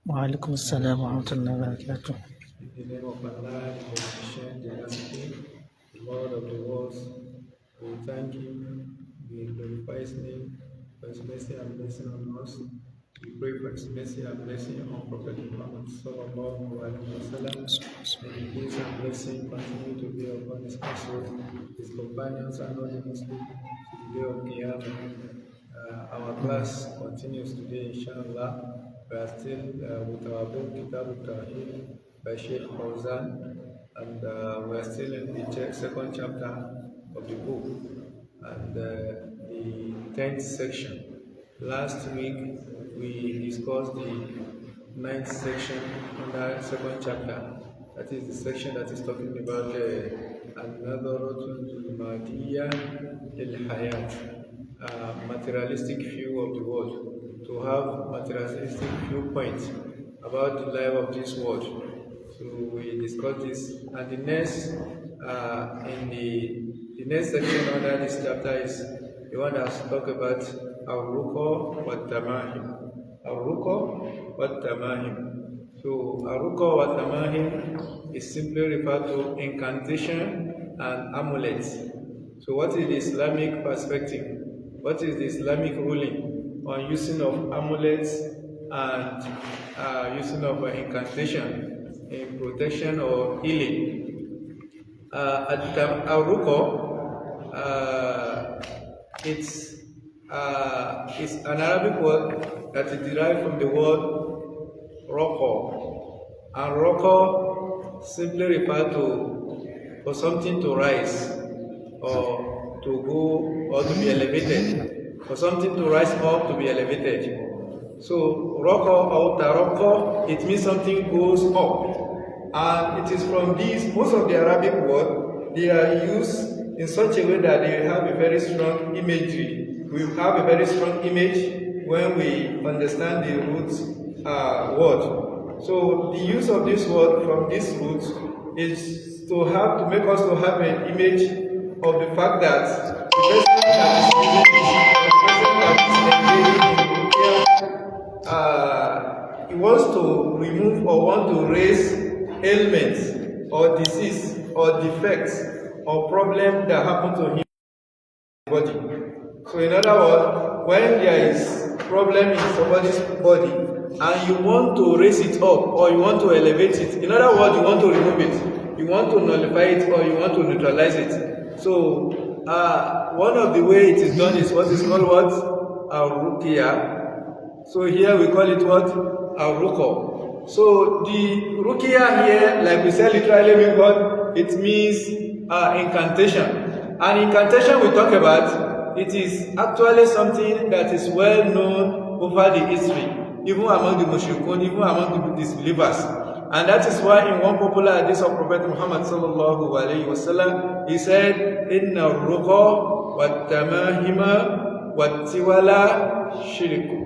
وعليكم السلام ورحمة الله وبركاته. In the name of Allah, the Omniscient, the Merciful, the Lord of the worlds, we thank Him, we glorify His name for His mercy and blessing on us. We pray for His mercy and blessing on Prophet Muhammad sallallahu alaihi wasallam. May the peace and blessing continue to be upon His household, His companions, and all the Muslims to the day of Qiyamah. Our class continues today, inshallah. We are still with our book Kitabu by Sheikh Al-Fawzan, and we are still in the second chapter of the book and the 10th section. Last week we discussed the 9th section under second chapter. That is the section that is talking about An-Nadaratul Madiyya il-Hayat, materialistic view of the world, to have materialistic viewpoint about the life of this world. So we discussed this, and the next the next section under this chapter is the one that talk about Al-Ruqa wa Tamahim. Al-Ruqa wa Tamahim. So Al-Ruqa wa Tamahim is simply referred to incantation and amulets. So what is the Islamic perspective? What is the Islamic ruling on using of amulets and using of incantation in protection or healing? Al-Ruqa, it's an Arabic word that is derived from the word Raqa. And Raqa simply refers to for something to rise or to go or to be elevated, for something to rise up to be elevated. So Raqa or Taraqqa, it means something goes up. And it is from these, most of the Arabic words, they are used in such a way that they have a very strong imagery. We have a very strong image when we understand the root word. So the use of this word from this root is to make us to have an image of the fact that the person that is engaging in he wants to remove or want to raise ailments or disease or defects or problem that happen to him in the body. So in other words, when there is problem in somebody's body and you want to raise it up or you want to elevate it, in other words, you want to remove it, you want to nullify it or you want to neutralize it. So one of the way it is done is what is called what? Al-Ruqiyah. So here we call it what? Al-Ruqa. So the Ruqiyah here, like we said, literally means what? It means incantation. And incantation we talk about, it is actually something that is well known over the history, even among the mushrikun, even among the disbelievers. And that is why in one popular hadith of Prophet Muhammad sallallahu alayhi wasallam, he said, "Inna ruqa wa tamahima wa tiwala shirku."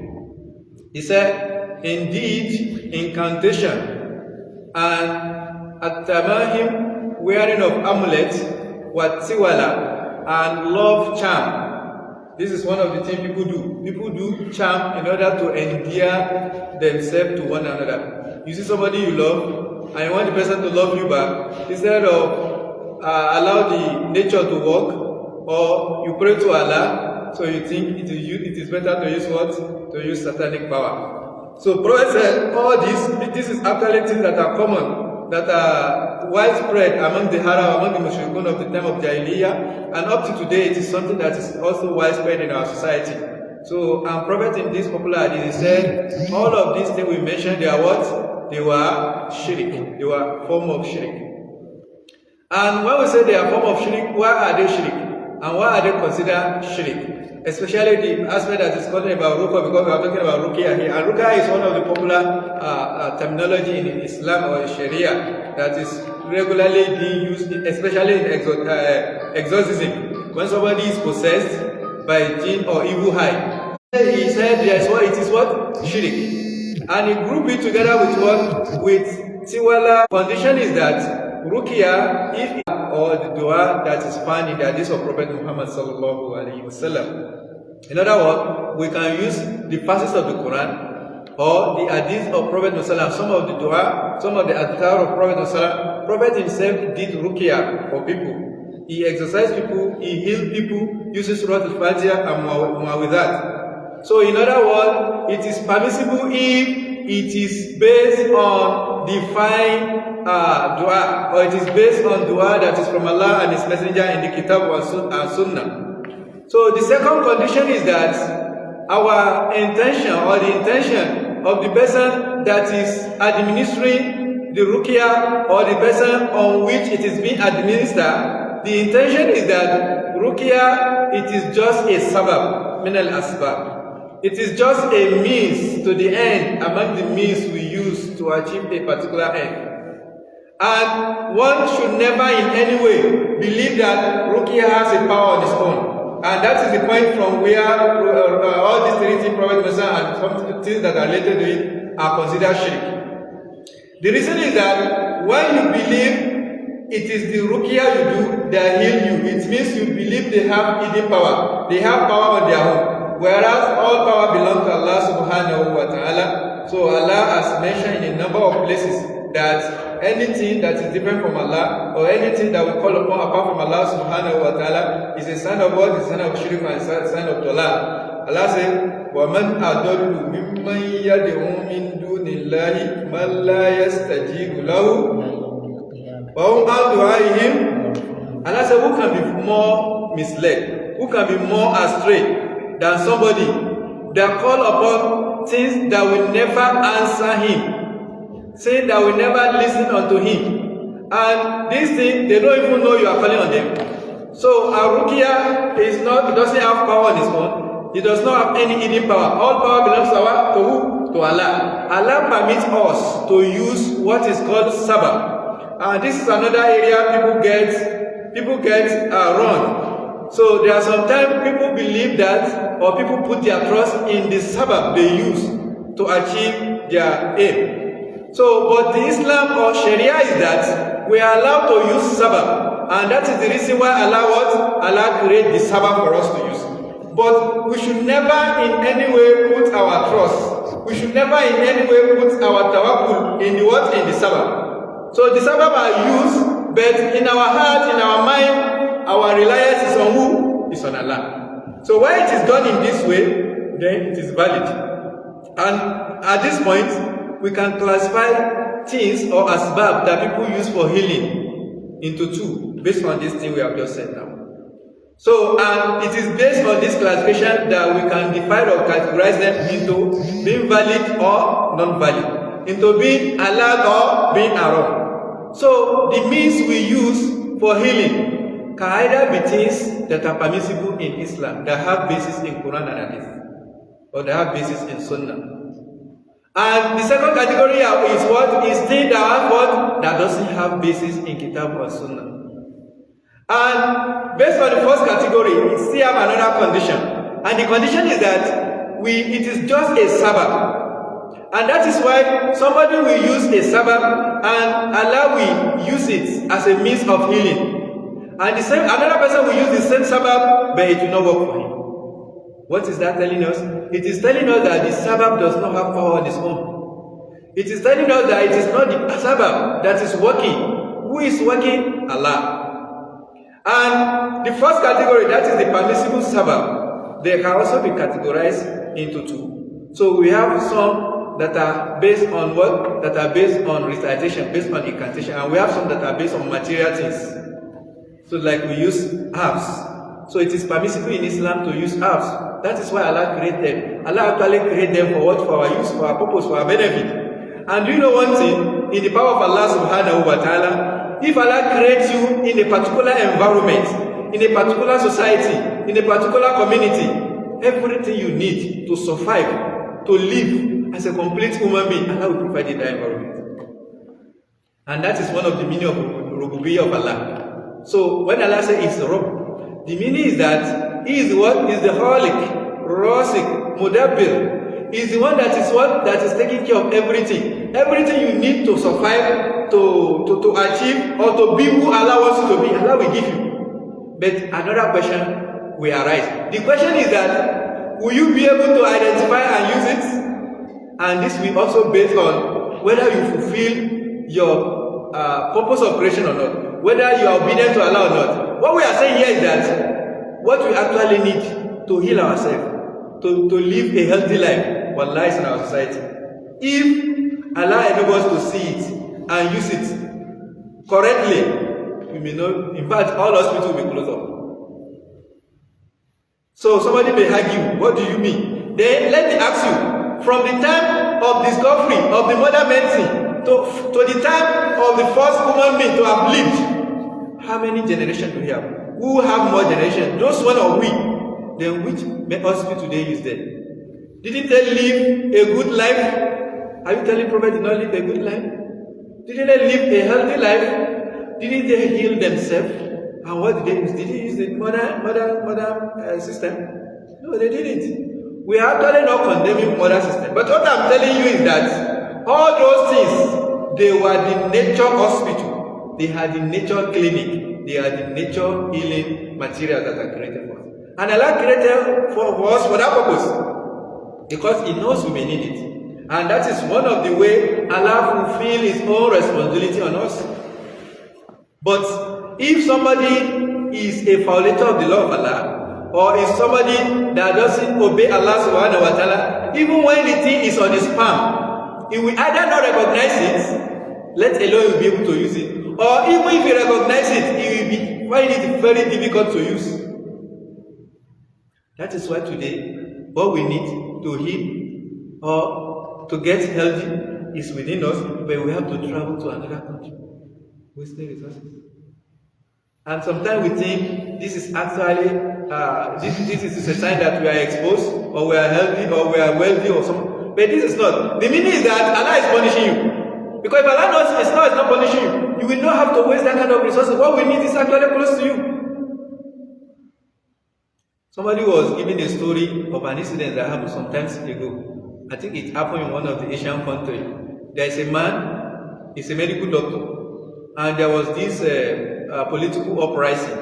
He said, indeed, incantation and at-tamahim, wearing of amulet, wa tiwala, and love charm. This is one of the things people do. People do charm in order to endear themselves to one another. You see somebody you love, and you want the person to love you back, instead of allow the nature to work, or you pray to Allah, so you think it is better to use what? To use satanic power. So Prophet said, all this is actually things that are common, that are widespread among the Arab, among the Mushrikun of the time of Jahiliyyah, and up to today it is something that is also widespread in our society. So, and Prophet in this popular hadith, he said, all of these things we mentioned, they are what? They were shirk. They were form of shirk. And when we say they are form of shirk, why are they shirk? And why are they considered shirk? Especially the aspect that is talking about ruqya, because we are talking about ruqya here. And ruqya is one of the popular terminology in Islam or Sharia that is regularly being used, especially in exorcism. When somebody is possessed by jinn or evil eye, he said there is what it is what? Shirk. And he grouped it together with what? With tiwala. Condition is that ruqya, if or the dua that is found in the hadith of Prophet Muhammad sallallahu alaihi wasallam. In other words, we can use the verses of the Quran or the hadith of Prophet Muhammad, some of the dua, some of the adhkar of Prophet Muhammad, Prophet himself did ruqya for people. He exercised people, he healed people, uses Surah Al-Fatiha and Muawidat. So in other words, it is permissible if it is based on divine dua, or it is based on dua that is from Allah and His Messenger in the Kitabu and Sunnah. So the second condition is that our intention, or the intention of the person that is administering the ruqya, or the person on which it is being administered, the intention is that ruqya, it is just a sabab min al-asbab. It is just a means to the end among the means we use to achieve a particular end. And one should never in any way believe that ruqya has a power on its own. And that is the point from where all these three things, Prophet Muhammad and some things that are related to it, are considered shirk. The reason is that when you believe it is the ruqya you do that heal you, it means you believe they have hidden power. They have power on their own. Whereas all power belongs to Allah subhanahu wa ta'ala. So Allah has mentioned in a number of places that anything that is different from Allah, or anything that we call upon apart from Allah subhanahu wa ta'ala, is a sign of what? Is a sign of shirk and a sign of dollar. Allah said, وَمَنْ أَضَلُّ مِمَّنْ يَدْعُو مِنْ دُونِ اللَّهِ مَنْ لَا يَسْتَجِيبُ لَهُ وَهُمْ عَنْ دُعَائِهِمْ. Allah said, who can be more misled? Who can be more astray than somebody that call upon things that will never answer him, saying that will never listen unto him, and these things they don't even know you are calling on them. So our ruqya is not, it doesn't have power on its own. It does not have any hidden power. All power belongs to who? To Allah. Allah permits us to use what is called sabab, and this is another area people get wrong. So there are sometimes people believe that, or people put their trust in the sabab they use to achieve their aim. So, but the Islam or Sharia is that we are allowed to use sabab, and that is the reason why Allah created the sabab for us to use. But we should never in any way put our trust, we should never in any way put our tawakkul in the what? In the sabab. So the sabab are used, but in our heart, in our mind, our reliance is on who? Is on Allah. So when it is done in this way, then it is valid. And at this point, we can classify things or asbab that people use for healing into two, based on this thing we have just said now. So, and it is based on this classification that we can divide or categorize them into being valid or non-valid, into being allowed or being haram. So, the means we use for healing can either be things that are permissible in Islam, that have basis in Quran and Hadith, or that have basis in Sunnah. And the second category is what? Is things that have what? That doesn't have basis in Kitabu or Sunnah. And based on the first category, we still have another condition. And the condition is that it is just a sabab. And that is why somebody will use a sabab and Allah will use it as a means of healing. And another person will use the same sabab, but it will not work for him. What is that telling us? It is telling us that the sabab does not have power on its own. It is telling us that it is not the sabab that is working. Who is working? Allah. And the first category, that is the permissible sabab, they can also be categorized into two. So we have some that are based on what? That are based on recitation, based on incantation, and we have some that are based on material things. So like we use herbs. So it is permissible in Islam to use herbs. That is why Allah created them. Allah actually created them for what? For our use, for our purpose, for our benefit. And do you know one thing? In the power of Allah subhanahu wa ta'ala, if Allah creates you in a particular environment, in a particular society, in a particular community, everything you need to survive, to live as a complete human being, Allah will provide in that environment. And that is one of the meaning of rububiyyah of Allah. So when Allah says it's Rabb, the meaning is that He is what? He is the Khaliq, Rasik, Mudabbir. He is the one that is what? That is taking care of everything. Everything you need to survive, to achieve, or to be who Allah wants you to be, Allah will give you. But another question will arise. The question is that, will you be able to identify and use it? And this will also based on whether you fulfill your purpose of creation or not, whether you are obedient to Allah or not. What we are saying here is that what we actually need to heal ourselves, to live a healthy life, wallahi, is in our society. If Allah enables us to see it and use it correctly, we may not, in fact, all hospitals will be closed up. So somebody may argue, what do you mean? Then let me ask you, from the time of discovery of the modern medicine to the time of the first human being to have lived, how many generations do we have? Who have more generations? Those one or we? Then which hospital do they use then? Didn't they live a good life? Are you telling Prophet did not live a good life? Didn't they live a healthy life? Didn't they heal themselves? And what did they use? Did they use the modern system? No, they didn't. We are actually not condemning modern system. But what I'm telling you is that all those things, they were the nature hospital. They had the nature clinic. They are the nature healing materials that are created for us. And Allah created for us for that purpose. Because He knows we may need it. And that is one of the ways Allah fulfills His own responsibility on us. But if somebody is a violator of the law of Allah, or is somebody that doesn't obey Allah subhanahu wa ta'ala, even when the thing is on his palm, he will either not recognize it, let alone he will be able to use it, or even if he recognizes it, he will find it very difficult to use. That is why today, what we need to heal or to get healthy is within us, but we have to travel to another country, wasting resources. And sometimes we think this is actually this is a sign that we are exposed, or we are healthy, or we are wealthy, or something. But this is not. The meaning is that Allah is punishing you. Because if Allah knows it's not punishing you, you will not have to waste that kind of resources. What we need is actually close to you. Somebody was giving a story of an incident that happened some time ago. I think it happened in one of the Asian countries. There is a man, he's a medical doctor, and there was this political uprising,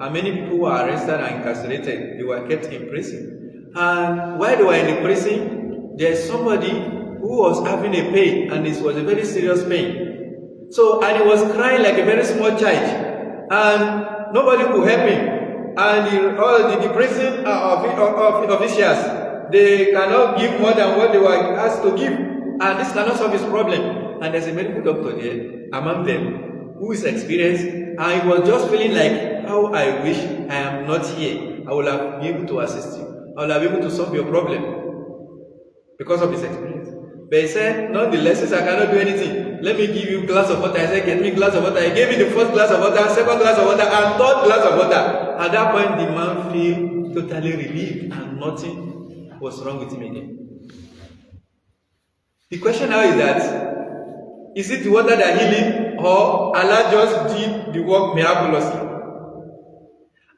and many people were arrested and incarcerated. They were kept in prison. And while they were in the prison, there's somebody who was having a pain, and this was a very serious pain. So, and he was crying like a very small child, and nobody could help him. And all the prison officials, they cannot give more than what they were asked to give, and this cannot solve his problem. And there's a medical doctor there among them who is experienced, and he was just feeling like, how I wish I am not here. I will have been able to assist you. I will have been able to solve your problem because of his experience. But he said, nonetheless, since I cannot do anything, let me give you a glass of water. I said, get me a glass of water. I gave him the first glass of water, second glass of water, and third glass of water. At that point, the man felt totally relieved, and nothing was wrong with him again. The question now is that, is it the water that healed him, or Allah just did the work miraculously?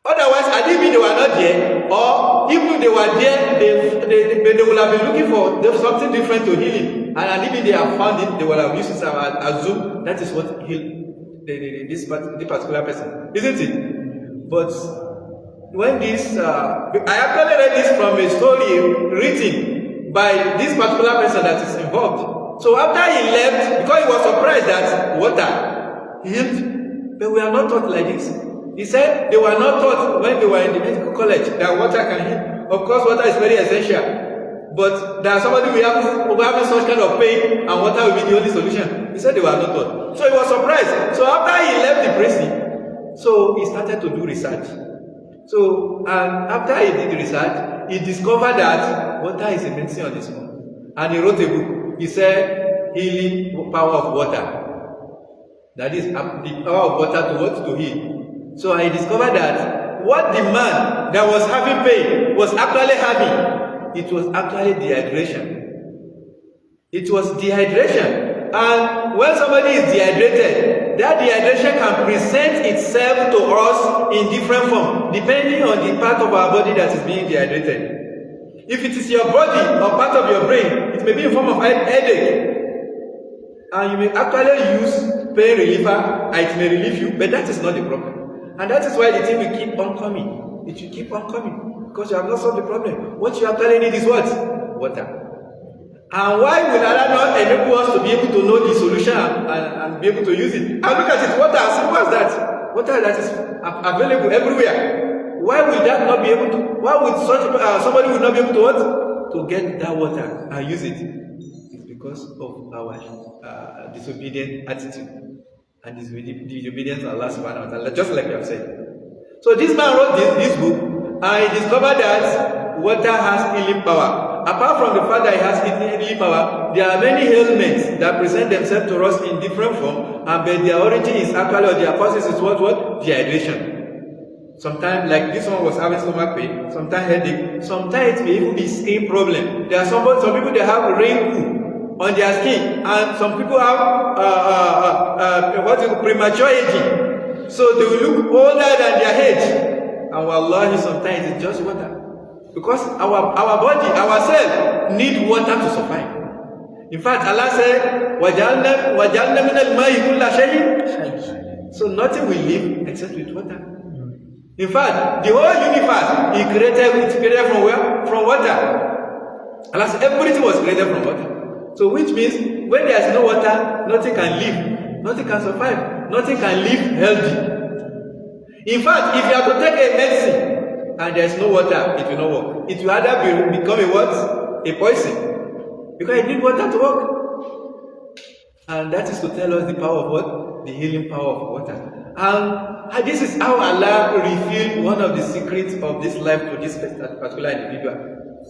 Otherwise, I didn't mean they were not there, or even if they were there, they would have been looking for something different to heal him. And even they have found it, they would have used it as assume that is what healed this particular person, isn't it? But when this, I actually read this from a story written by this particular person that is involved. So after he left, because he was surprised that water healed, but we are not taught like this. He said they were not taught when they were in the medical college that water can heal. Of course, water is very essential. But there are somebody who having such kind of pain, and water will be the only solution. He said they were not taught. So he was surprised. So after he left the prison, so he started to do research. So, and after he did the research, he discovered that water is a medicine on its own. And he wrote a book. He said, Healing Power of Water. That is the power of water to what? To heal. So I discovered that what the man that was having pain was actually having, it was actually dehydration. It was dehydration. And when somebody is dehydrated, that dehydration can present itself to us in different forms, depending on the part of our body that is being dehydrated. If it is your body or part of your brain, it may be in form of headache. And you may actually use pain reliever, and it may relieve you, but that is not the problem. And that is why the thing will keep on coming. It will keep on coming, because you have not solved the problem. What you actually need is what? Water. And why will Allah not enable us to be able to know the solution and be able to use it? And look at it, water as simple as that. Water that is available everywhere. Why will that not be able to? Why would somebody will not be able to what? To get that water and use it? It's because of our disobedient attitude and disobedience to Allah subhanahu wa ta'ala, just like we have said. So this man wrote this book and he discovered that water has healing power. Apart from the fact that it has healing power, there are many ailments that present themselves to us in different form, and but their origin is actually, or their causes is what? Dehydration. Sometimes, like this one was having stomach pain, sometimes headache, sometimes it may even be skin problem. There are some people they have wrinkle on their skin, and some people have premature aging. So they will look older than their age. And wallahi, sometimes it's just water. Because our body, our cell, need water to survive. In fact, Allah said, وَجَعَلْنَا مِنَ الْمَاءِ كُلَّ شَيْءٍ. So nothing will live except with water. In fact, the whole universe is created from where? From water. Allah said everything was created from water. So which means when there is no water, nothing can live, nothing can survive, nothing can live healthy. In fact, if you have to take a medicine and there is no water, it will not work. It will either become a what? A poison. Because it needs water to work. And that is to tell us the power of what? The healing power of water. And this is how Allah revealed one of the secrets of this life to this particular individual.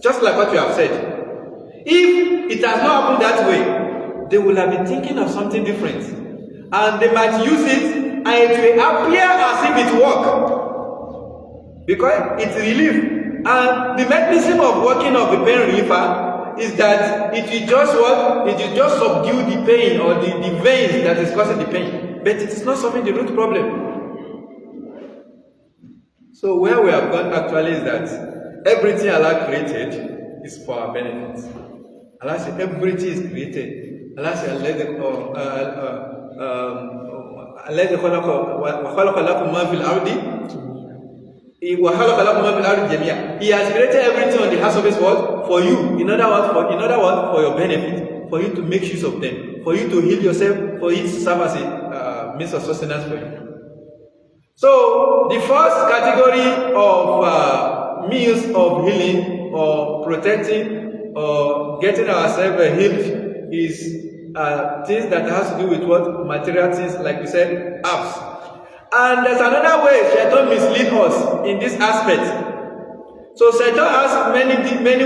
Just like what you have said. If it has not happened that way, they will have been thinking of something different. And they might use it and it will appear as if it works. Because it's relief. And the mechanism of working of the pain reliever is that it will just what? It will just subdue the pain or the veins that is causing the pain. But it is not solving the root problem. So where we have gone actually is that everything Allah created is for our benefit. Allah said everything is created. Allah said He has created everything on the house of His word for you. In other words, for your benefit, for you to make use of them, for you to heal yourself, for it to serve as a means of sustenance for you. So the first category of means of healing or protecting or getting ourselves healed is things that has to do with what? Material things, like we said, apps. And there's another way Shaitan misleads us in this aspect. So Shaitan has many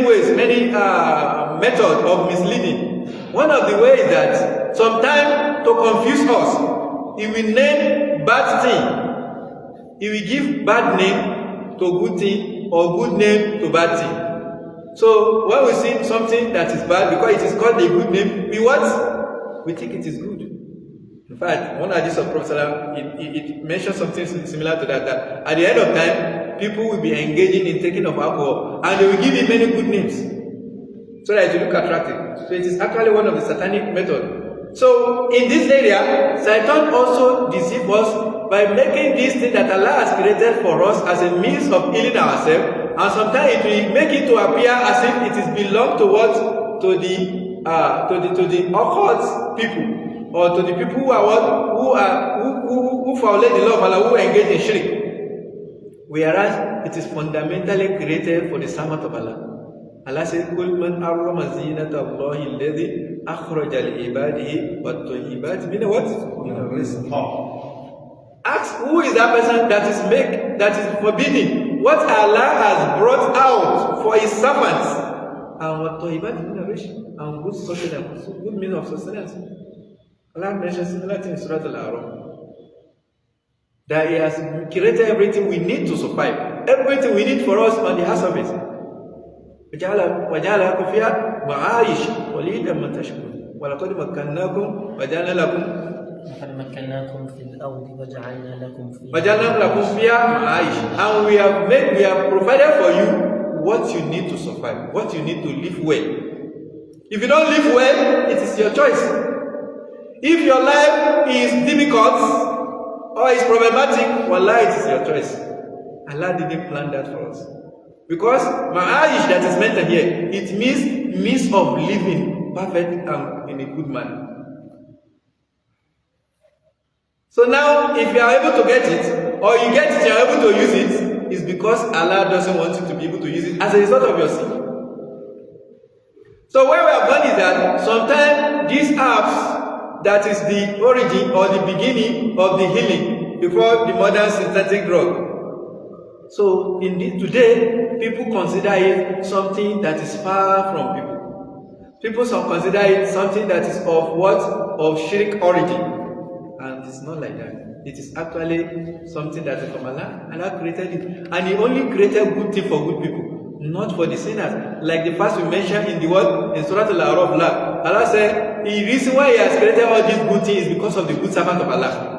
ways, many methods of misleading. One of the ways is that sometimes to confuse us, he will name bad thing. He will give bad name to good thing or good name to bad thing. So when we see something that is bad, because it is called a good name, we what? We think it is good. In fact, one hadith of Prophet it mentions something similar to that at the end of time, people will be engaging in taking of alcohol and they will give him many good names so that it will look attractive. So it is actually one of the satanic methods. So in this area, Satan also deceives us by making these things that Allah has created for us as a means of healing ourselves, and sometimes it will make it to appear as if it is belong to what? To the occult people, or to the people who are what? Who violate the law of Allah, who engage in shirk. Whereas it is fundamentally created for the servant of Allah. Allah says, "Kul man harrama zinata Allahi alladhi akhraja li ibadihi wat tayyibat min what? Min rizq." Ask who is that person that is forbidding what Allah has brought out for His servants, and what tayyibat min rizq, and good sustenance, good means of sustenance. Allah mentions similar things in Surah Al-A'raf. That He has created everything we need to survive, everything we need for us on the house of it. وَجَعَلَ لَكُمْ فِيهَا مَعَايِشَ قَلِيلًا مَا تَشْكُرُونَ وَلَقَدْ مَكَّنَّاكُمْ وَجَعَلْنَا لَكُمْ فِي الْأَرْضِ وَجَعَلْنَا لَكُمْ فِيهَا مَعَايِشَ. And we have provided for you what you need to survive, what you need to live well. If you don't live well, it is your choice. If your life is difficult or is problematic, wallah, it is your choice. Allah didn't plan that for us. Because ma'ayish that is mentioned here, it means means of living perfect and in a good manner. So now, if you are able to get it, or you get it, you are able to use it, it's because Allah doesn't want you to be able to use it as a result of your sin. So where we are going is that sometimes these apps, that is the origin or the beginning of the healing before the modern synthetic drug. So indeed today, people consider it something that is far from people. People consider it something that is of what? Of shirk origin. And it's not like that. It is actually something that is from Allah. Allah created it. And He only created good thing for good people, not for the sinners. Like the first we mentioned in the word, in Surah Al-Araf, Allah said, the reason why He has created all these good things is because of the good servant of Allah.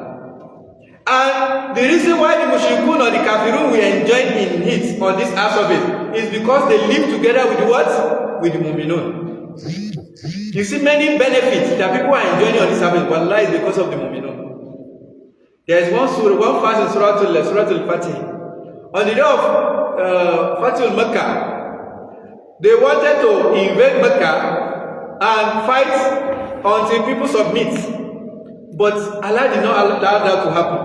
And the reason why the mushrikun or the kafirun we enjoy in it, on this house of it, is because they live together with the what? With the mu'minun. You see many benefits that people are enjoying on this service, wallahi, is because of the mu'minun. There is one verse in Surah Al-Fatih. On the day of Fatih al-Makkah, they wanted to invade Makkah and fight until people submit. But Allah did not allow that to happen.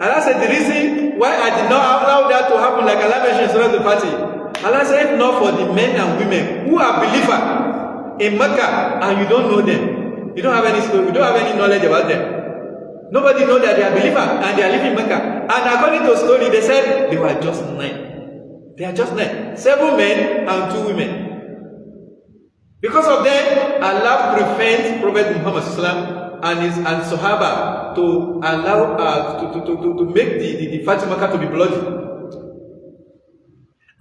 Allah said the reason why I did not allow that to happen, like Allah mentioned in Surah Al-Fatih, Allah said, not for the men and women who are believers in Mecca and you don't know them. You don't have any story, you don't have any knowledge about them. Nobody knows that they are believers and they are living in Mecca. And according to the story, they said they were just 9. They are just 9. 7 men and 2 women. Because of them, Allah prevents Prophet Muhammad and Sahaba to allow to make the Fatih Makkah to be bloody.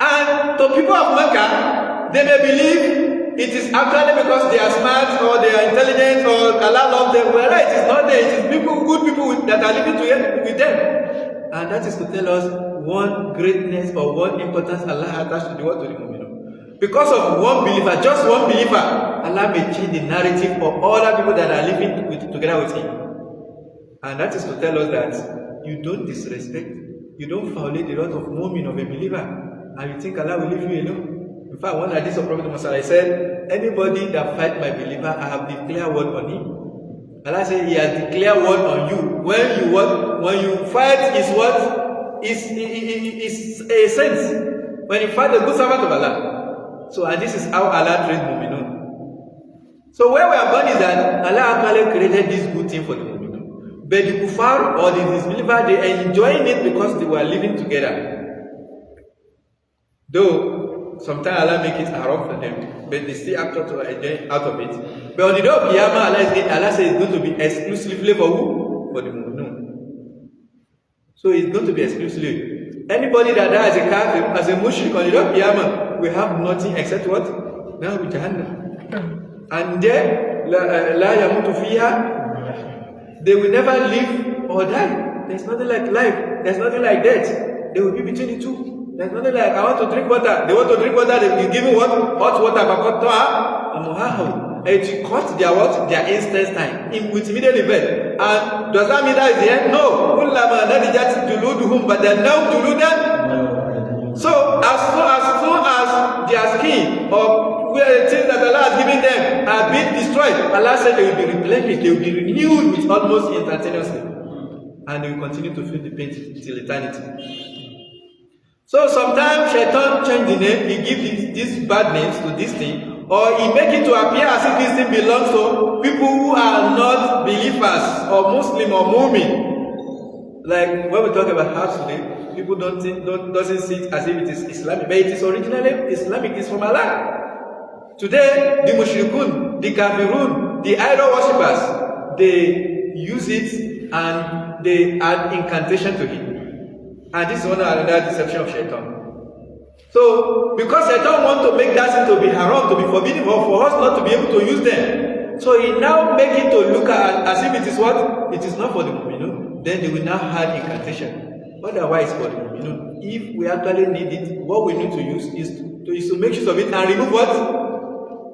And to people of Makkah, they may believe it is actually because they are smart or they are intelligent or Allah loves them. Well, it is not there. It is people, good people that are living together with them. And that is to tell us one greatness or one importance Allah attached to the word to the mu'minun. Because of one believer, just one believer, Allah may change the narrative for all the people that are living together with Him. And that is to tell us that you don't disrespect, you don't violate the right of mu'min of a believer, and you think Allah will leave you alone. In fact, one hadith of Prophet Muhammad said, anybody that fight my believer, I have declared war on him. Allah said He has declared war on you. When you fight is what? Is a sense. When you fight the good servant of Allah. So, and this is how Allah trained mu'minun. So where we are going is that Allah actually created this good thing for the mu'minun. But the kuffar or the disbeliever, they are enjoying it because they were living together. Though sometimes Allah make it haram for them, but they still act to enjoy out of it. But on the day of Qiyamah, Allah says it's going to be exclusively for who? For the mu'minun. So it's going to be exclusively. Anybody that dies as a kafir, as a mushrik on the day of Qiyamah, we have nothing except what? Now we Jahannam. And there, la yamutu fiha, they will never live or die. There's nothing like life. There's nothing like death. They will be between the two. There's nothing like, I want to drink water. They want to drink water, they will give you what? Hot water. It will cut their what? Their intestine with immediate effect. And does that mean that is the end? No. But they're now duludan. So as soon as their skin or things that Allah has given them are being destroyed, Allah said they will be replenished, they will be renewed with almost instantaneously. And they will continue to feel the pain till eternity. So sometimes Shaitan change the name, he gives these bad names to this thing, or he make it to appear as if this thing belongs to people who are not believers or Muslim or Mu'min. Like when we talk about herbs today, people doesn't see it as if it is Islamic, but it is originally Islamic. It's from Allah. Today, the mushrikun, the kafirun, the idol worshippers, they use it and they add incantation to it. And this is one another deception of Shaitan. So, because Shaitan wants to make that thing to be haram, to be forbidden, for us not to be able to use them, so he now make it to look at as if it is what? It is not for the mu'minun. Then they will now add incantation. Otherwise, for the mu'minun. If we actually need it, what we need to use is to make use of it and remove what?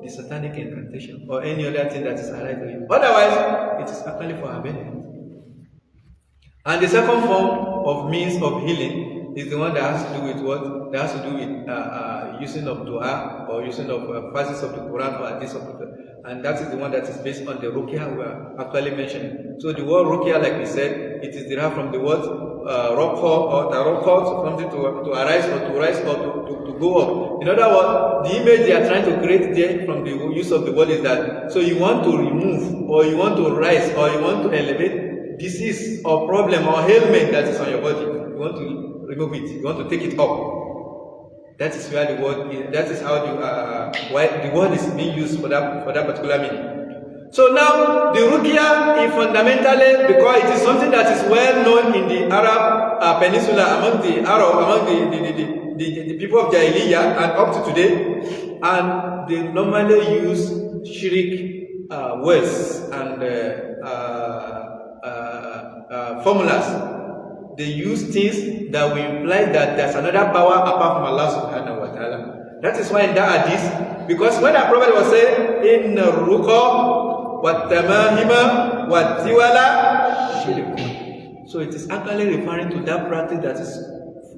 The satanic incantation or any other thing that is alive to it. Otherwise, it is actually for our benefit. And the second form of means of healing is the one that has to do with what? That has to do with using of dua or using of verses of the Quran or hadith of the And that is the one that is based on the ruqya we are actually mentioning. So the word ruqya, like we said, it is derived from the word raqqa or taraqqa, something to arise or to rise or to go up. In other words, the image they are trying to create there from the use of the word is that, so you want to remove or you want to rise or you want to elevate disease or problem or ailment that is on your body. You want to remove it, you want to take it up. That is where the word is, that is how why the word is being used for that particular meaning. So now the ruqya is fundamentally, because it is something that is well known in the Arab peninsula among the Arab, among the people of Jahiliyyah and up to today, and they normally use shirk words and formulas. They use things that will imply that there's another power apart from Allah subhanahu wa ta'ala. That is why in that hadith, because when our Prophet was saying, in ruqa wa tamahima wa tiwala shirk. So it is actually referring to that practice that is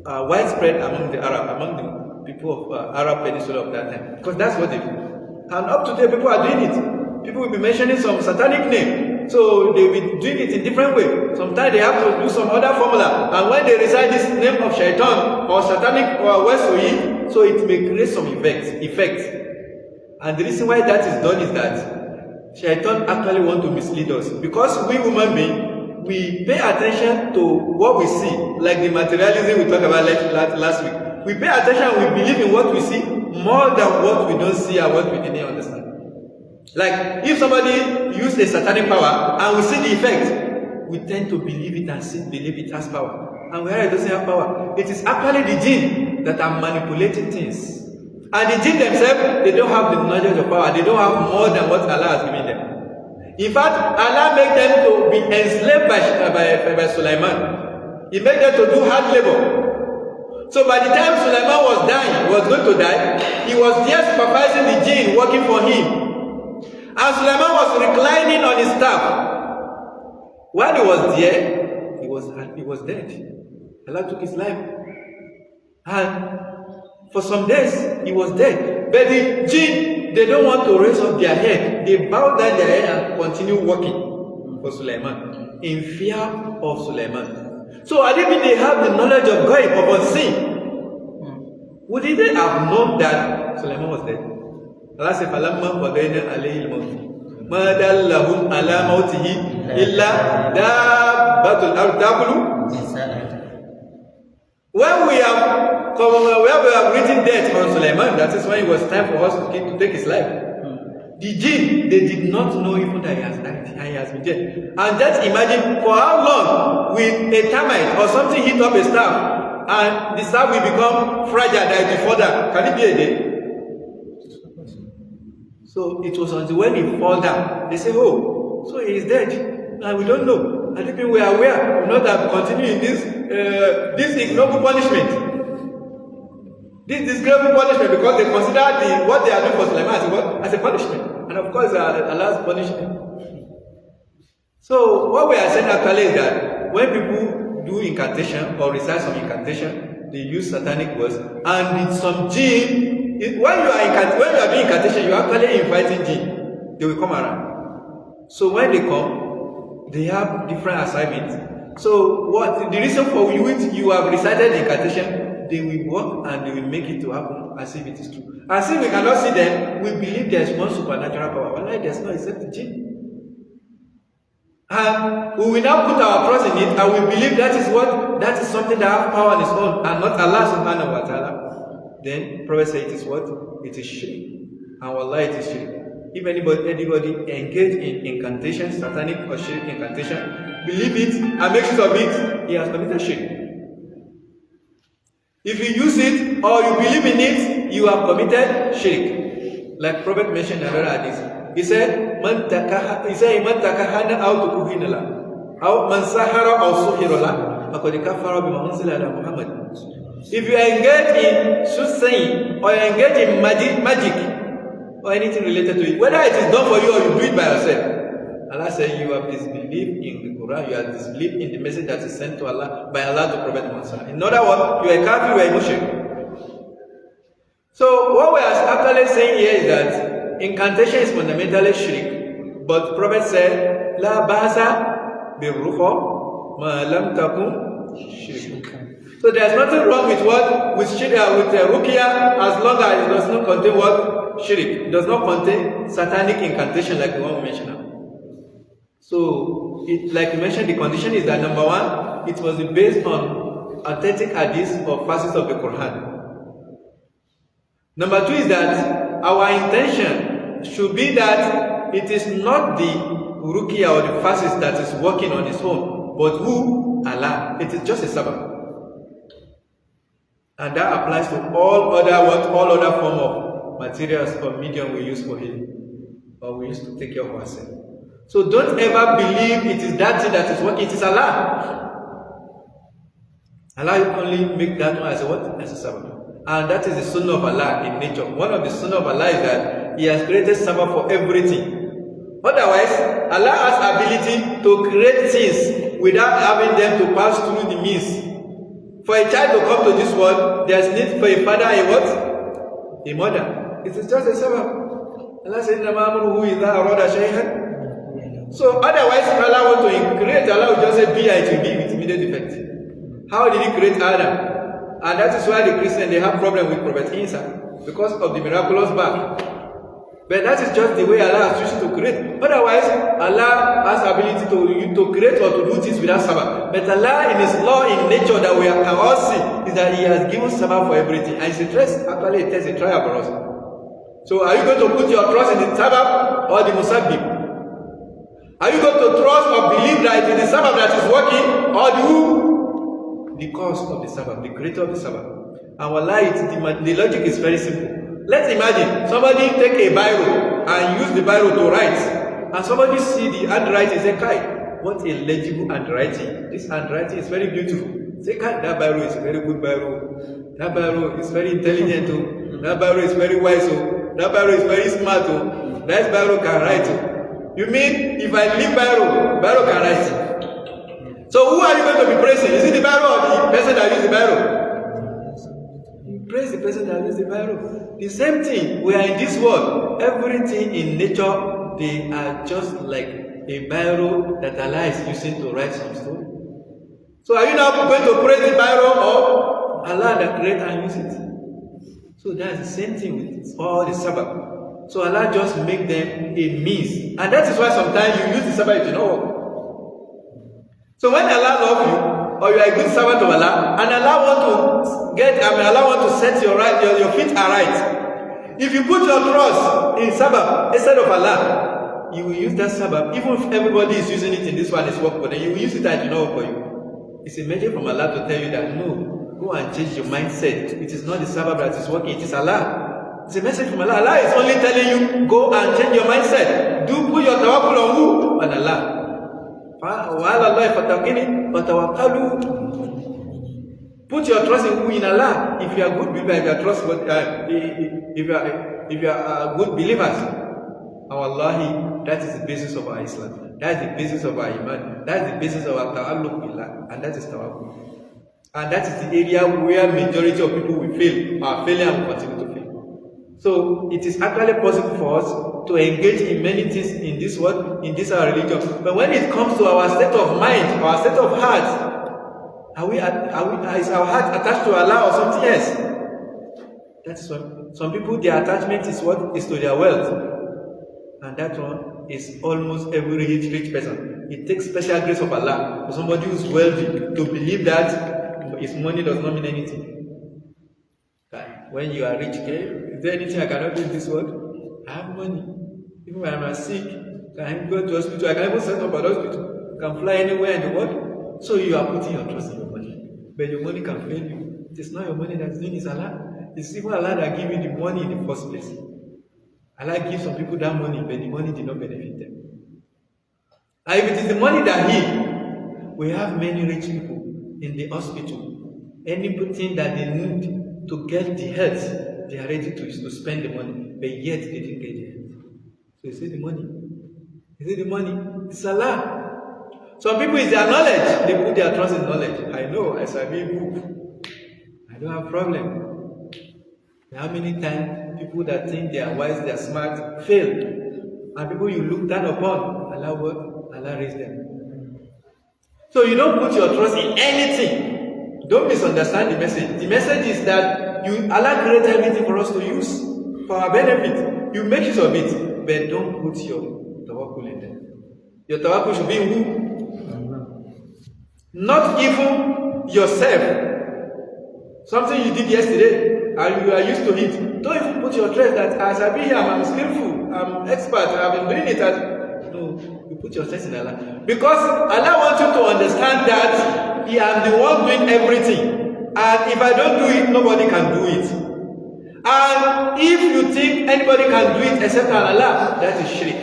widespread among the Arab, among the people of Arab peninsula of that time. Because that's what they do. And up to date, people are doing it. People will be mentioning some satanic name. So they will be doing it in different ways. Sometimes they have to do some other formula. And when they recite this name of shaitan or satanic or words to it, so it may create some effects. And the reason why that is done is that shaitan actually wants to mislead us. Because we human beings, we pay attention to what we see, like the materialism we talked about last week. We pay attention and we believe in what we see more than what we don't see and what we didn't understand. Like, if somebody uses a satanic power and we see the effect, we tend to believe it and believe it has power. And where it doesn't have power, it is actually the jinn that are manipulating things. And the jinn themselves, they don't have the knowledge of power. They don't have more than what Allah has given them. In fact, Allah made them to be enslaved by Sulaiman. He made them to do hard labor. So by the time Sulaiman was dying, was going to die, he was there supervising the jinn working for him. And Sulaiman was reclining on his staff. While he was there, he was dead. Allah took his life. And for some days, he was dead. But the jinn, they don't want to raise up their head. They bow down their head and continue working for Sulaiman, in fear of Sulaiman. So I think they have the knowledge of God, of unseen. Would they have known that Sulaiman was dead? Allah said, فَلَمَّا وَبَيْنَ عَلَيْهِ الْمَوْتِ مَا دَلَّهُمْ عَلَى مَوْتِهِ إِلَّا دَابَّةُ الْأَرْضِ تَأْكُلُ. When we have written death on Sulaiman, that is when it was time for us to take his life. The jinn, they did not know even that he has died, and he has been dead. And just imagine for how long with a termite or something hit up a staff, and the staff will become fragile that it will fall down. Can it be a day? So it was until when he fall down, they say, oh, so he is dead. And we don't know. And if we are aware, we know that continuing this ignoble punishment. This disgraceful punishment, because they consider what they are doing for Sulaiman as a punishment. And of course, Allah's punishment. So what we are saying actually is that when people do incantation or recite some incantation, they use satanic words, and in some jinn, when you are doing incantation, you are actually inviting jinn. They will come around. So when they come, they have different assignments. So what the reason for which you have recited the incantation, they will work and they will make it to happen as if it is true. As if we cannot see them, we believe there is one supernatural power. Well, there is not except the jinn. And we will now put our trust in it, and we believe that is something that has power on its own, and not Allah subhanahu wa ta'ala. Then Prophet said it is what? It is shirk. And wallah, it is shirk. If anybody engage in incantation, satanic or shirk incantation, believe it and make use of it, he has committed shirk. If you use it or you believe in it, you have committed shirk. Like Prophet mentioned in another hadith. He said, Man takahana aw tukuhina la, aw man sahara aw suhira la, faqad kafara bima unzila ala Muhammad. If you engage in soothsaying or you engage in magic or anything related to it, whether it is done for you or you do it by yourself, Allah says you have disbelieved in the Quran, you have disbelieved in the message that is sent to Allah by Allah to Prophet Muhammad. In other words, you are a kafir, you are a mushrik. So what we are actually saying here is that incantation is fundamentally shirk, but Prophet said, La ba'sa bi-ruqa ma lam takun shirk. So there's nothing wrong with what? With ruqya, as long as it does not contain what? Shirk. It does not contain satanic incantation like the one we mentioned now. So, like we mentioned, the condition is that number one, it must be based on authentic hadith or verses of the Quran. Number two is that our intention should be that it is not the ruqya or the verses that is working on its own, but who? Allah. It is just a sabbath. And that applies to all other form of materials or medium we use for healing, or we use to take care of ourselves. So don't ever believe it is that thing that is working. It is Allah. Allah only make that one as a what? As a sabbath. And that is the sunnah of Allah in nature. One of the sunnah of Allah is that He has created sabbath for everything. Otherwise, Allah has ability to create things without having them to pass through the means. For a child to come to this world, there is need for a father, a what? A mother. It is just a sabbath. Allah said, so otherwise, if Allah want to create, Allah will just say be, it will be with immediate effect. How did He create Adam? And that is why the Christians, they have problem with Prophet Isa, because of the miraculous birth. But that is just the way Allah has chosen to create. Otherwise, Allah has ability to create or to do things without sabbath. But Allah, in His law, in nature that we can all see, is that He has given sabbath for everything. And it's a test, actually it is a trial for us. So are you going to put your trust in the sabbath or the musabbib? Are you going to trust or believe that it is the sabbath that is working, or the cause of the sabbath, the creator of the sabbath? And wallahi, the logic is very simple. Let's imagine somebody take a biro and use the biro to write, and somebody see the handwriting and say, Kai, what a legible handwriting. This handwriting is very beautiful. Say, Kai, that biro is a very good biro. That biro is very intelligent. That biro is very wise. That biro is very smart. That biro can write. You mean if I leave biro can write? So who are you going to be praising? Is it the biro or the person that used the biro? You praise the person that used the biro. The same thing, we are in this world. Everything in nature, they are just like a biro that Allah is using to write some story. So are you now going to praise the biro or Allah that created and use it? So that's the same thing with all the sabbath. So Allah just make them a means. And that is why sometimes you use the sabbath to know. So when Allah loves you, or you are a good servant of Allah, and Allah want to set your feet aright. If you put your trust in sabbath instead of Allah, you will use that sabbath. Even if everybody is using it in this one, it's work for them, you will use it and it will not work for you. It's a message from Allah to tell you that no, go and change your mindset. It is not the sabbath that is working, it is Allah. It's a message from Allah. Allah is only telling you, go and change your mindset. Put your tawakkul on who? On Allah. Put your trust in who? In Allah. If you are good believer, if you are trustworthy, if you are good believers, wallahi, that is the basis of our Islam. That is the basis of our iman. That is the basis of our ta'alluq billah, and that is tawakkul. And that is the area where majority of people will fail, are failing and will continue to fail. So it is actually possible for us to engage in many things in this world, in this our religion. But when it comes to our state of mind, our state of heart, is our heart attached to Allah or something else? That is what some people, their attachment is what is to their wealth, and that one is almost every rich person. It takes special grace of Allah for somebody who is wealthy to believe that his money does not mean anything. When you are rich, okay, is there anything I cannot do in this world? I have money. Even when I'm sick, I can go to hospital. I can even set up an hospital. I can fly anywhere in the world. So you are putting your trust in your money. But your money can fail you. It is not your money that's doing it, it's Allah. It's even Allah that gives you the money in the first place. Allah gives some people that money, but the money did not benefit them. And if it is the money that heals, we have many rich people in the hospital. Anything that they need to get the health, they are ready to spend the money, but yet they didn't get the health. So you say the money. You say the money. It's Allah. Some people, it's their knowledge. They put their trust in knowledge. I know, as I read book, I don't have problem. How many times people that think they are wise, they are smart, fail. And people you look down upon, Allah raise them. So you don't put your trust in anything. Don't misunderstand the message. The message is that Allah created everything for us to use for our benefit. You make use of it, but don't put your tawakkul in them. Your tawakkul should be in who? Not even yourself. Something you did yesterday and you are used to it. Don't even put your trust that as I be here, I'm skillful, I'm expert, I've been doing it. No, you put your trust in Allah. Because Allah wants you to understand that I am the one doing everything. And if I don't do it, nobody can do it. And if you think anybody can do it except Allah, that is shirk.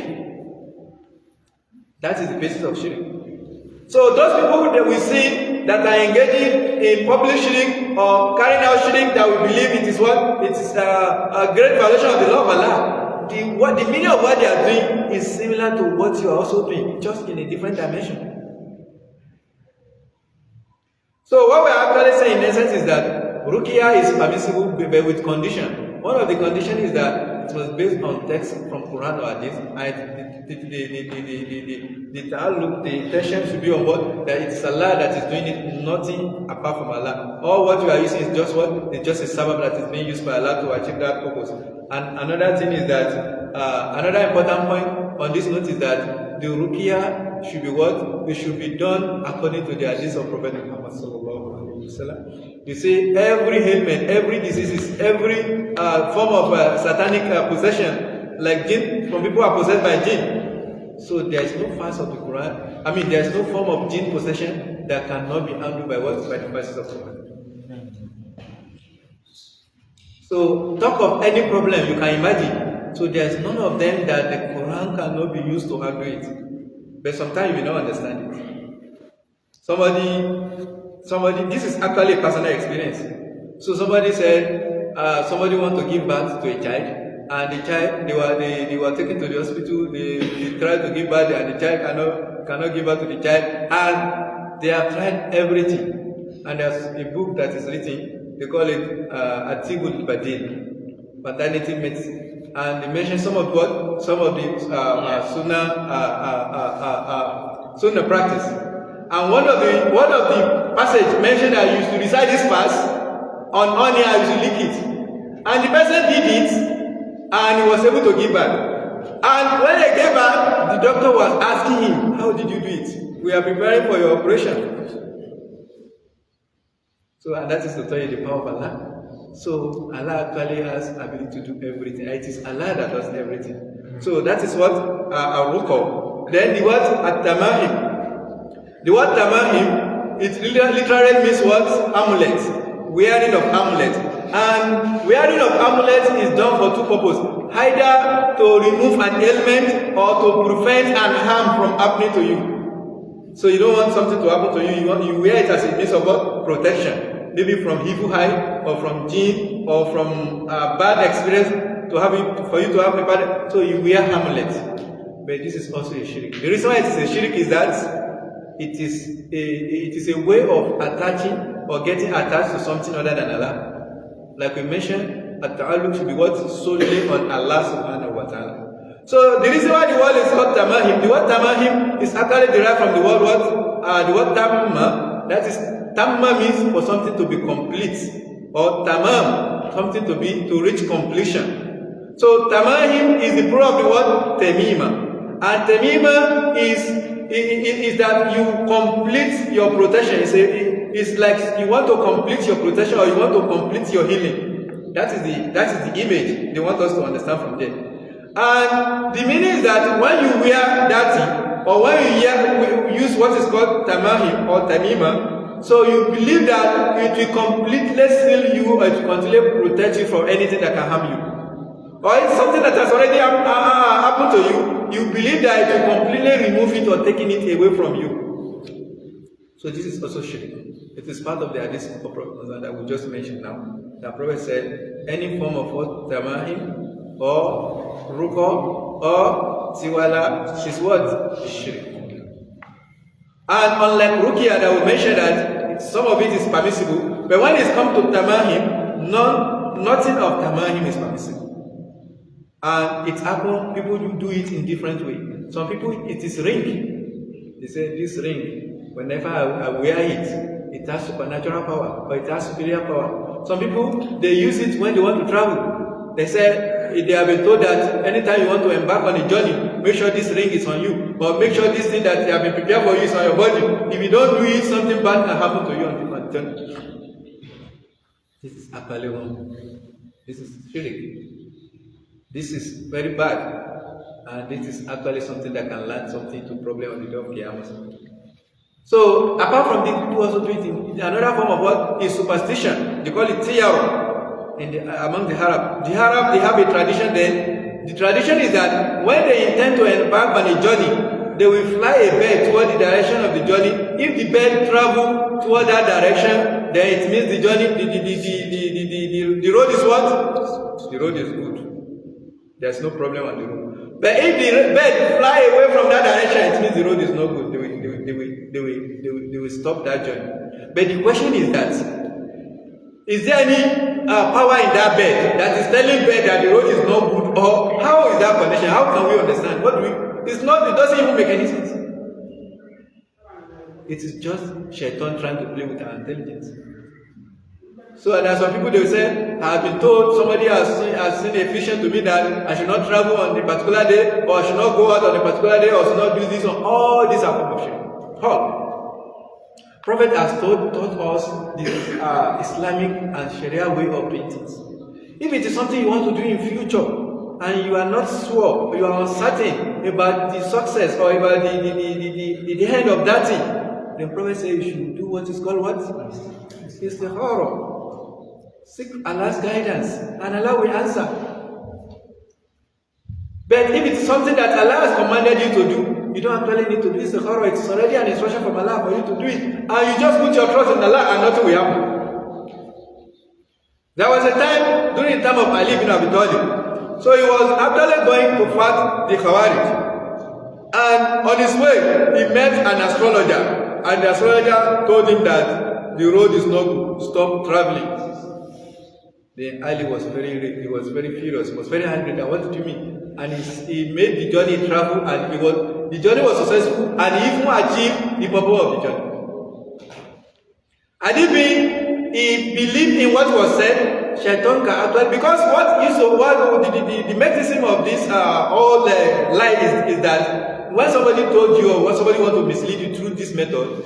That is the basis of shirk. So those people that we see that are engaging in public shirk or carrying out shirk that we believe it is what? It is a great violation of the law of Allah. The meaning of what they are doing is similar to what you are also doing, just in a different dimension. So what we are actually saying in essence is that Ruqya is permissible but with condition. One of the conditions is that it was based on text from Quran or Hadith, and the intention should be on what? That it's Allah that is doing it, nothing apart from Allah. All what you are using is just what? It's just a sabab that is being used by Allah to achieve that purpose. And another thing is that, another important point on this note is that the Ruqya should be what? It should be done according to the Hadith of Prophet Muhammad sallallahu alaihi wasallam. You see, every ailment, every diseases, every form of satanic possession, like jinn, from people who are possessed by jinn. So there is no verse of the Quran. I mean, there is no form of jinn possession that cannot be handled by what? By the verses of the Quran. So talk of any problem you can imagine. So there is none of them that the Quran cannot be used to handle it. But sometimes you may not understand it. Somebody, this is actually a personal experience. So somebody said, somebody want to give birth to a child. And the child, they were taken to the hospital, they tried to give birth, and the child cannot give birth to the child, and they have tried everything. And there's a book that is written, they call it Atibul Badil, paternity medicine, and they mention some of the Sunnah practice. And one of the passage mentioned that I used to recite this verse on honey, I used to lick it, and the person did it. And he was able to give back. And when they gave back, the doctor was asking him, how did you do it? We are preparing for your operation. So, and that is to tell you the power of Allah. So, Allah actually has ability to do everything. It is Allah that does everything. So, that is what our ruqya. Then the word at-tamahim. The word tamahim, it literally means what? Amulet. Wearing of amulet. And wearing of amulet is done for two purposes, either to remove an ailment or to prevent an harm from happening to you. So you don't want something to happen to you, you wear it as a means of what? Protection. Maybe from evil eye, or from jinn, or from bad experience, for you to have a bad, so you wear amulet. But this is also a shirk. The reason why it is a shirk is that it is a way of attaching or getting attached to something other than Allah. Like we mentioned, at-ta'alluq should be what? Solely on Allah subhanahu wa ta'ala. So the reason why the word is called tamahim, the word tamahim is actually derived from the word what? The word tamma. That is, tamma means for something to be complete. Or tamam, something to reach completion. So tamahim is the plural of the word temima. And temima is that you complete your protection. It's like you want to complete your protection or you want to complete your healing. That is the image they want us to understand from there. And the meaning is that when you wear that thing, or when you use what is called tamahim or tamima, so you believe that it will completely seal you or it will completely protect you from anything that can harm you. Or it's something that has already happened to you, you believe that it will completely remove it or taking it away from you. So this is also shirk. It is part of the hadith of Prophet that we just mentioned now. The Prophet said, any form of what? Tamahim, or ruqya, or tiwala is what? Is shirk. And unlike ruqya that we mentioned that some of it is permissible, but when it comes to tamahim, nothing of tamahim is permissible. And it happens, people do it in different ways. Some people, it is ring. They say, this ring, whenever I wear it, it has supernatural power, or it has superior power. Some people, they use it when they want to travel. They say, they have been told that anytime you want to embark on a journey, make sure this ring is on you, or make sure this thing that they have been prepared for you is on your body. If you don't do it, something bad can happen to you on the journey. This is actually wrong. This is Sheikh. This is very bad, and this is actually something that can land something to problem on the day of Qiyamah. So, apart from this, people also do it in another form of what is superstition. They call it tiyara among the Arab. The Arab, they have a tradition then. The tradition is that when they intend to embark on a journey, they will fly a bird toward the direction of the journey. If the bird travels toward that direction, then it means the journey, the road is what? The road is good. There's no problem on the road. But if the bird fly away from that direction, it means the road is not good. They will stop that journey. But the question is that, is there any power in that bird that is telling bird that the road is not good? Or how is that connection? How can we understand? It doesn't even make any sense. It is just Shaitan trying to play with our intelligence. So there are some people, they will say, I have been told, somebody has seen a vision to me that I should not travel on a particular day, or I should not go out on a particular day, or I should not do this, or all these are forms of shirk. Prophet has taught us this Islamic and Sharia way of doing things. If it is something you want to do in future, and you are not sure, or you are uncertain about the success or about the end of that thing, the Prophet says you should do what is called what? Istikhara. Seek Allah's guidance, and Allah will answer. But if it's something that Allah has commanded you to do, you don't actually need to do istikhara. It's already an instruction from Allah for you to do it, and you just put your trust in Allah, and nothing will happen. There was a time during the time of Ali bin Abi Talib. So he was actually going to fight the Khawarij, and on his way he met an astrologer, and the astrologer told him that the road is not good, stop traveling. Then Ali was very furious, he was very angry. That what did you mean? And he made the journey travel, and the journey was successful, and he even achieved the purpose of the journey. And he believed in what was said, Shaitan can actually, because the mechanism of this whole lie is that when somebody told you, or when somebody wants to mislead you through this method,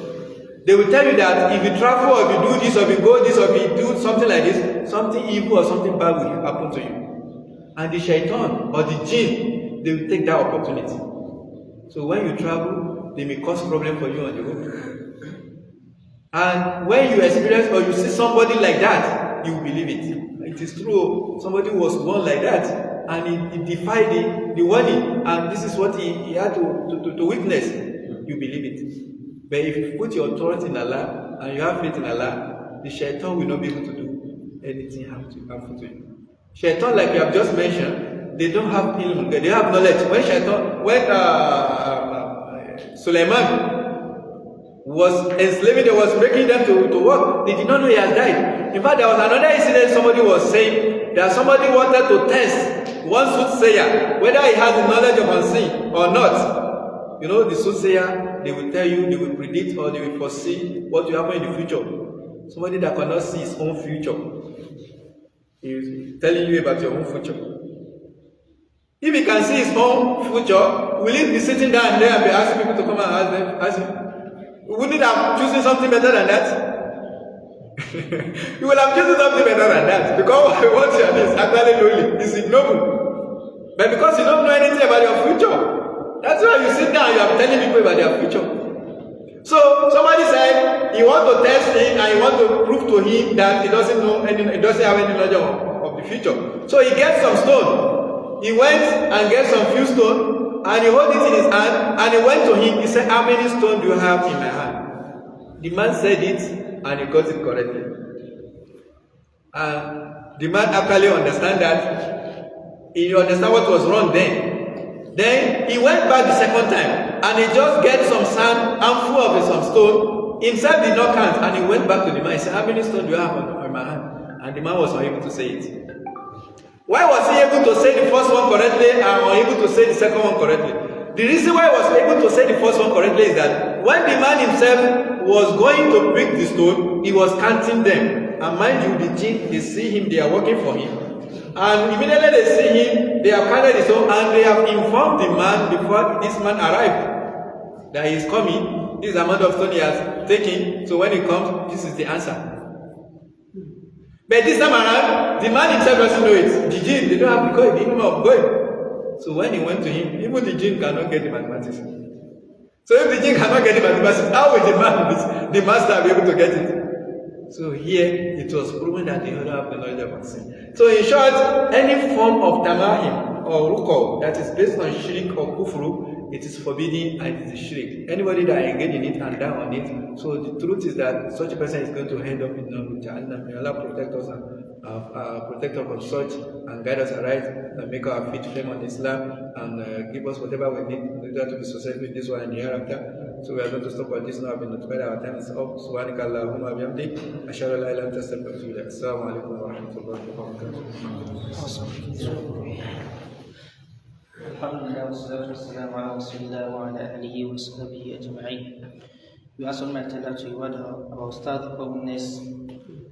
they will tell you that if you travel, or if you do this, or if you go this, or if you do something like this, something evil or something bad will happen to you. And the shaitan or the jinn, they will take that opportunity. So when you travel, they may cause problem for you on the road. And when you experience or you see somebody like that, you will believe it. It is true. Somebody was born like that, and he defied the warning, and this is what he had to witness. You believe it. But if you put your trust in Allah and you have faith in Allah, the shaitan will not be able to do anything harmful to you. Shaitan, like you have just mentioned, they don't have ilm, they have knowledge. When Sulaiman was enslaving, they was making them to work, they did not know he had died. In fact, there was another incident. Somebody was saying that somebody wanted to test one soothsayer whether he has the knowledge of unseen or not. You know, the soothsayer, they will tell you, they will predict, or they will foresee what will happen in the future. Somebody that cannot see his own future is telling you about your own future. If he can see his own future, will he be sitting down there and be asking people to come and ask him? Wouldn't he have chosen something better than that? You will have chosen something better than that, because what you are doing is actually lonely, it's ignoble. But because you don't know anything about your future, that's why you sit down and you are telling people about their future. So somebody said he wants to test him and he wants to prove to him that he doesn't have any knowledge of the future. So he gets some stone. He went and gets some few stone, and he holds it in his hand, and he went to him. He said, how many stones do you have in my hand? The man said it, and he got it correctly. And the man actually understand that. He understand what was wrong then. Then he went back the second time, and he just get some sand, handful of some stone. Himself did not count, and he went back to the man. He said, how many stones do you have on my hand? And the man was not able to say it. Why was he able to say the first one correctly and unable to say the second one correctly? The reason why he was able to say the first one correctly is that when the man himself was going to pick the stone, he was counting them. And mind you, the jinn, they see him, they are working for him. And immediately they see him, they have counted his own, and they have informed the man before this man arrived that he is coming. This is the amount of stone he has taken. So when he comes, this is the answer. But this time around, the man himself doesn't know it. The jinn, they don't have the code, the minimum of God. So when he went to him, even the jinn cannot get the mathematics. So if the jinn cannot get the mathematics, how will the man, the master, be able to get it? So here, it was proven that they don't have the knowledge of sin. So in short, any form of tamahim or ruko that is based on shirk or kufru, it is forbidden and it is shirk. Anybody that engage in it and die on it, so the truth is that such a person is going to end up in Jahannam. May Allah protect us and protect us from such and guide us aright and make our feet firm on Islam and give us whatever we need in order to be successful in this one and the hereafter. So we are going to stop at this now. I've been notified our time is up. Subhanaka Allahumma bihamdik. Ashhadu an la ilaha illa anta astaghfiruka wa atubu ilaik. Assalamu alaikum wa rahmatullahi wa barakatuh. Alhamdulillah, wassalatu wassalamu ala rasulillah wa ala alihi wa sahbihi ajma'in. We ask Almighty Allah to reward our Ustad for goodness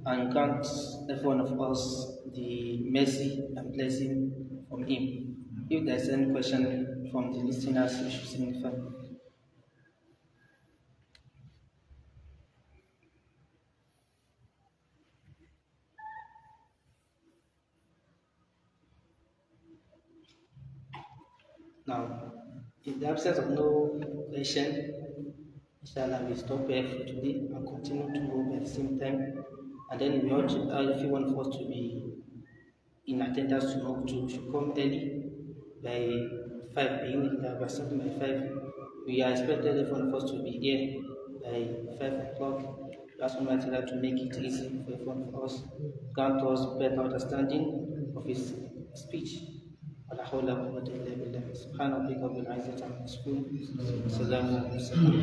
and grant every one of us the mercy and blessing from him. If there is any question from the listeners, we should signify. Now, in the absence of no question, inshallah, we stop here for today and continue to move at the same time. And then we urge everyone of us to be in attendance tomorrow to should come early by 5 p.m. By something by 5. We are expected everyone of us to be here by 5 o'clock. We ask Almighty Allah to make it easy for everyone of us, grant us better understanding of His speech. ولا حول ولا قوة إلا بالله سبحان ربك رب العزة عما يصفون وسلام على المرسلين